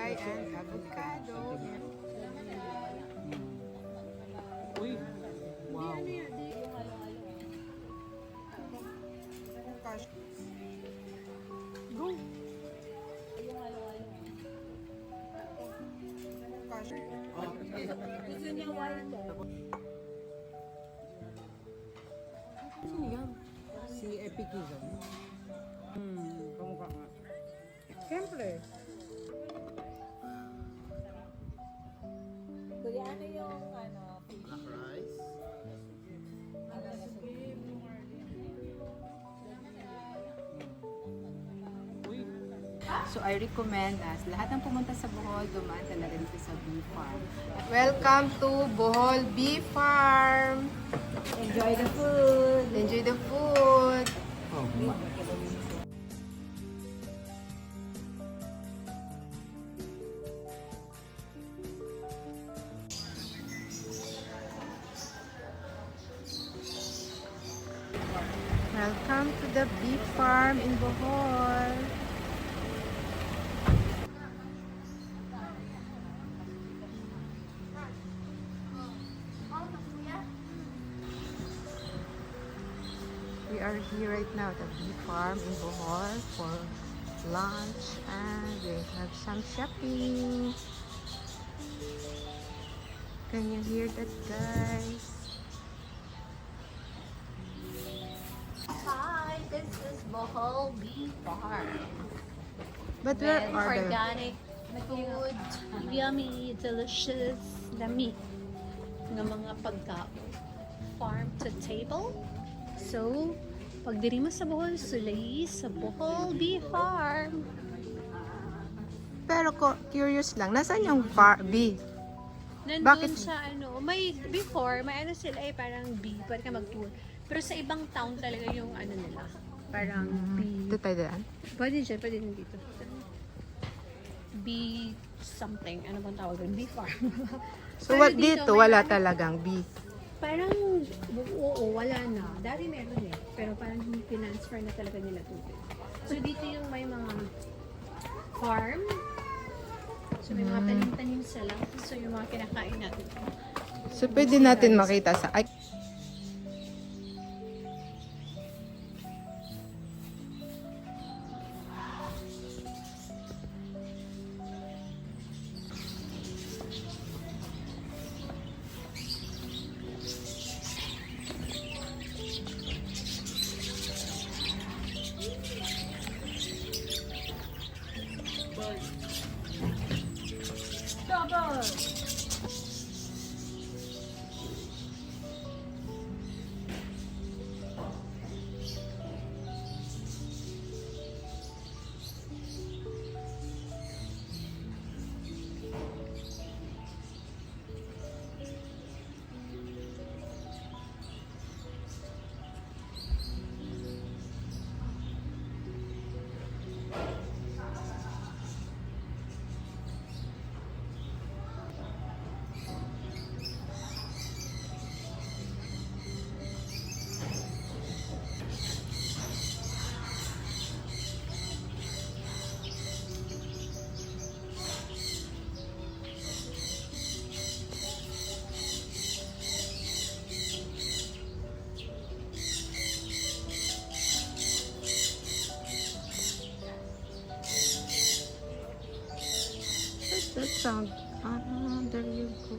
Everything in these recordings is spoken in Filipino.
malunggay and avocado. Uy! Wow! Go! Gusto niya white eh. Sino yan? Si Epikizon. Kamukha nga. Siyempre. Kuya, ano yung ano? Black rice. Uy! So I recommend us, lahat ng pumunta sa Bohol, dumaan talaga dito sa Bee Farm. Welcome to Bohol Bee Farm! Enjoy the food! Enjoy the food! Oh, Welcome to the Bee Farm in Bohol. We are here right now at the Bee Farm in Bohol for lunch and we have some shopping. Can you hear that, guys? Hi, this is Bohol Bee Farm. But where With are the... organic food, yummy, delicious, lami ng mga pagkaon. Farm to table. So, pag diri mo sa Bohol, sulay sa Bohol Bee Farm. Pero curious lang, nasaan yung bee? Nandun Bakit? sa ano, may before, may ano sila eh, parang bee, pwede ka mag-tour. Pero sa ibang town talaga yung ano nila, parang bee. Ito tayo daan? Pwede dyan, pwede din dito. Bee something, ano bang tawag doon? Bee farm. So Pero what dito, may wala ano, talagang bee. Parang, oo, wala na. Dati meron eh. Pero parang pintransfer na talaga nila tubig. So dito yung may mga farm. So may mga tanim-tanim sila. So yung mga kinakain natin. So pwede natin makita sa... Ay, Double! what's that sound? Ah, there you go.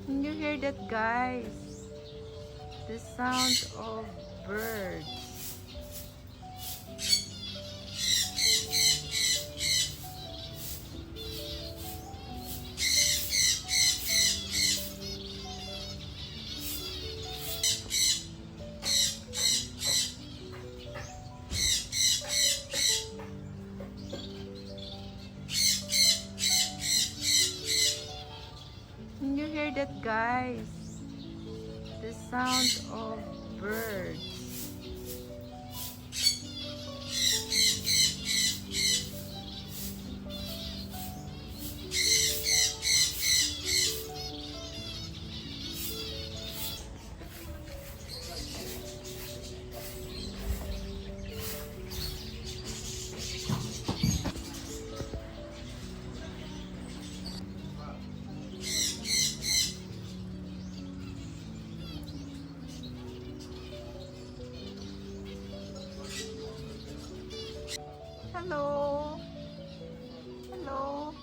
Can you hear that, guys? The sound of birds. Can you hear that, guys? The sound of birds. Hello. Hello.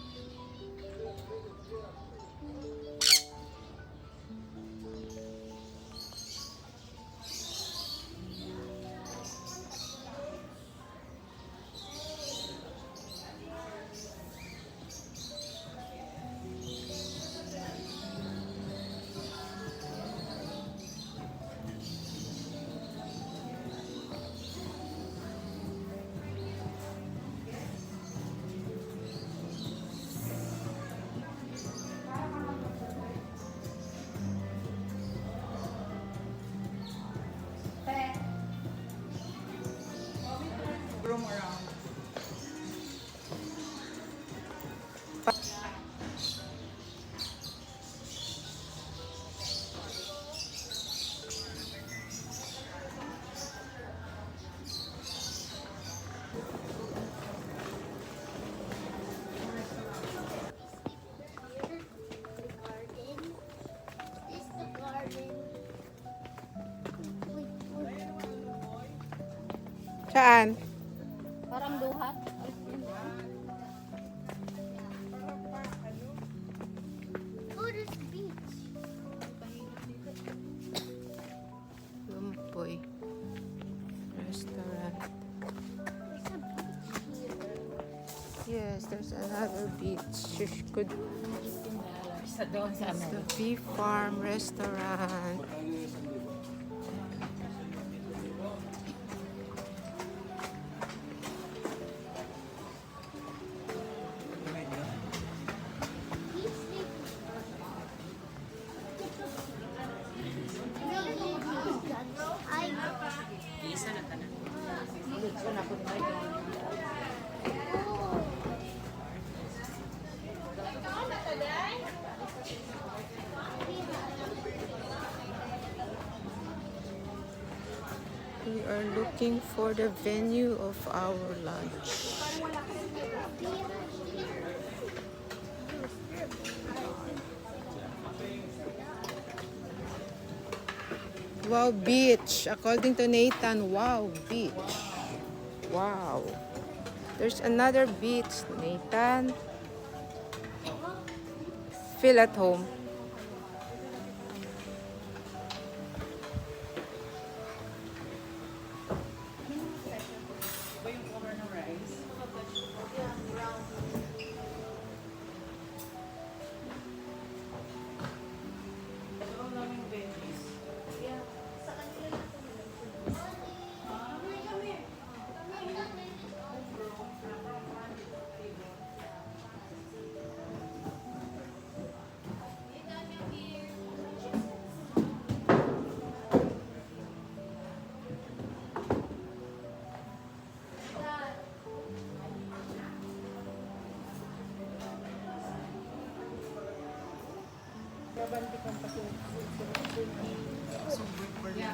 Roam around. Saan? Parang duhat. Oh, there's a beach. Lumpoy Restaurant. There's a beach here. Yes, there's another beach. You could. Isa doon sa It's the Bee Farm Restaurant. Beach sleep. Isa na tanan. We are looking for the venue of our lunch. Wow, beach. According to Nathan, wow, beach. Wow. There's another beach, Nathan. Feel at home. Ba yung cover ng rice? Ito ang naming veggies.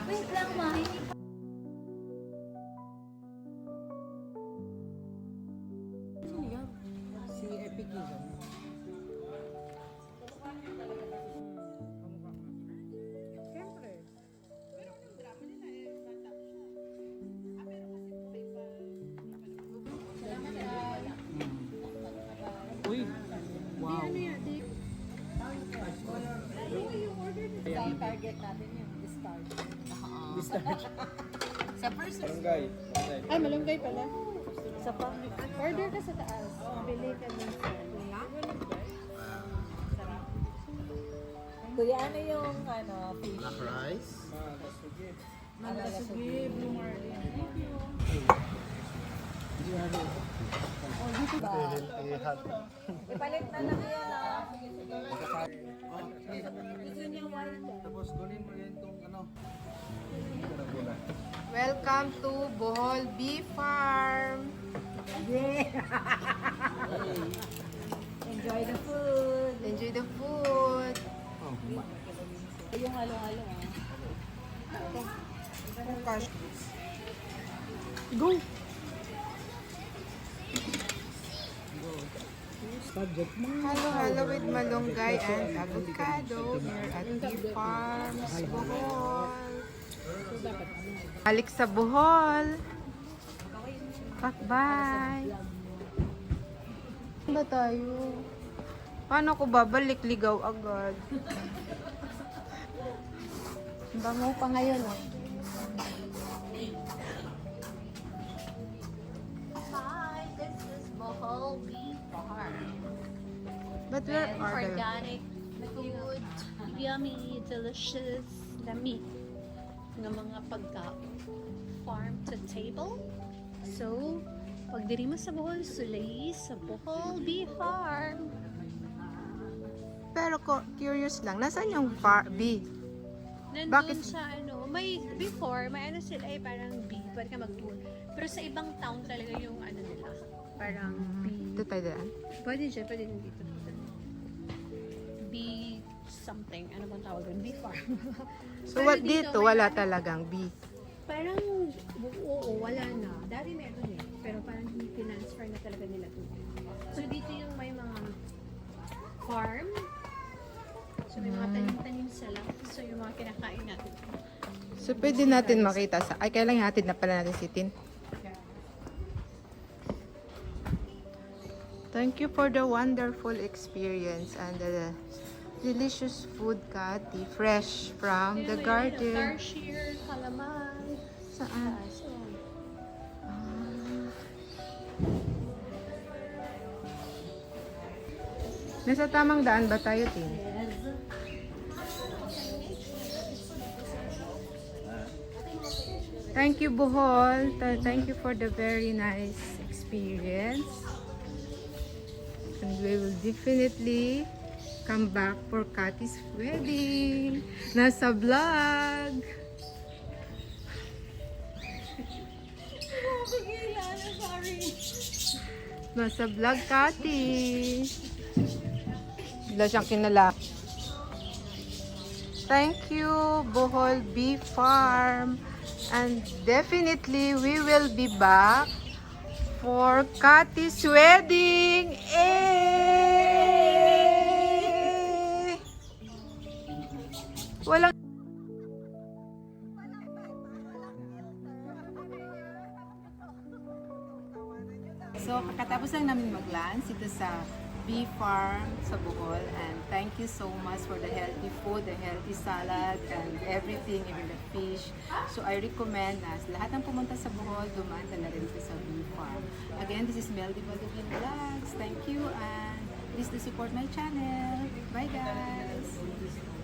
Wait lang, Mami. Si Epic yun. Siyempre. Uy! Wow! Ang target natin yung discard. Sa first Ay, malunggay pala. Sa public. Order ka sa taas. Bili ka dun sa... Kuya, ano yung fish? black rice. Malasugi, blue marlin. Oh, dito ba? Ipalit na lang yan, Tapos kunin mo yan itong ano. Welcome to Bohol Bee Farm. Enjoy the food. Enjoy the food. Yung halo-halo, Go. Halo-halo with malunggay and avocado here at Bee Farms, Bohol. Balik sa Bohol. Bye! Saan ba tayo? Paano ko babalik? Ligaw agad. Bango pa ngayon, oh. Hi, this is Bohol Bee Farm. But where And are the... organic food, yummy, delicious, lami ng mga pagkaon. Farm to table. So, pag diri mo sa Bohol, sulay sa Bohol Bee Farm. Pero curious lang, nasaan yung bee? Nandun Bakit? sa may before, may sila parang bee, pwede ka mag-tour. Pero sa ibang town talaga yung nila, parang bee. Ito tayo daan? Pwede din dito. Bee something, ano bang tawag doon? Bee farm. So, Pero dito may wala parang- talagang bee. Parang, oo, wala na. Dati meron pero parang i-transfer na talaga nila to. So, dito yung may mga farm. So, may mga tanim-tanim sila. So, yung mga kinakain natin. So, pwede natin makita sa... Ay, kailangan natin na pala natin si Tin. Thank you for the wonderful experience and the delicious food, Kati. Fresh from the garden. Tarsier, calamari. Saan? So, Nasa tamang daan ba tayo, Tin? Thank you, Bohol. Thank you for the very nice experience. And we will definitely come back for Kati's wedding. Nasa vlog. Nasa vlog, Kati. Wala siyang kinala. Thank you, Bohol Bee Farm. And definitely, we will be back for Kati's wedding. Eh! Walang... So, kakatapos lang namin mag-lunch dito sa Bee Farm sa Bohol, and thank you so much for the healthy food, the healthy salad, and everything, even the fish. So, I recommend na sa lahat ng pumunta sa Bohol, dumaan talaga dito sa Bee Farm. Again, this is Meldy Baldovin Vlogs. Thank you, and please to support my channel. Bye, guys!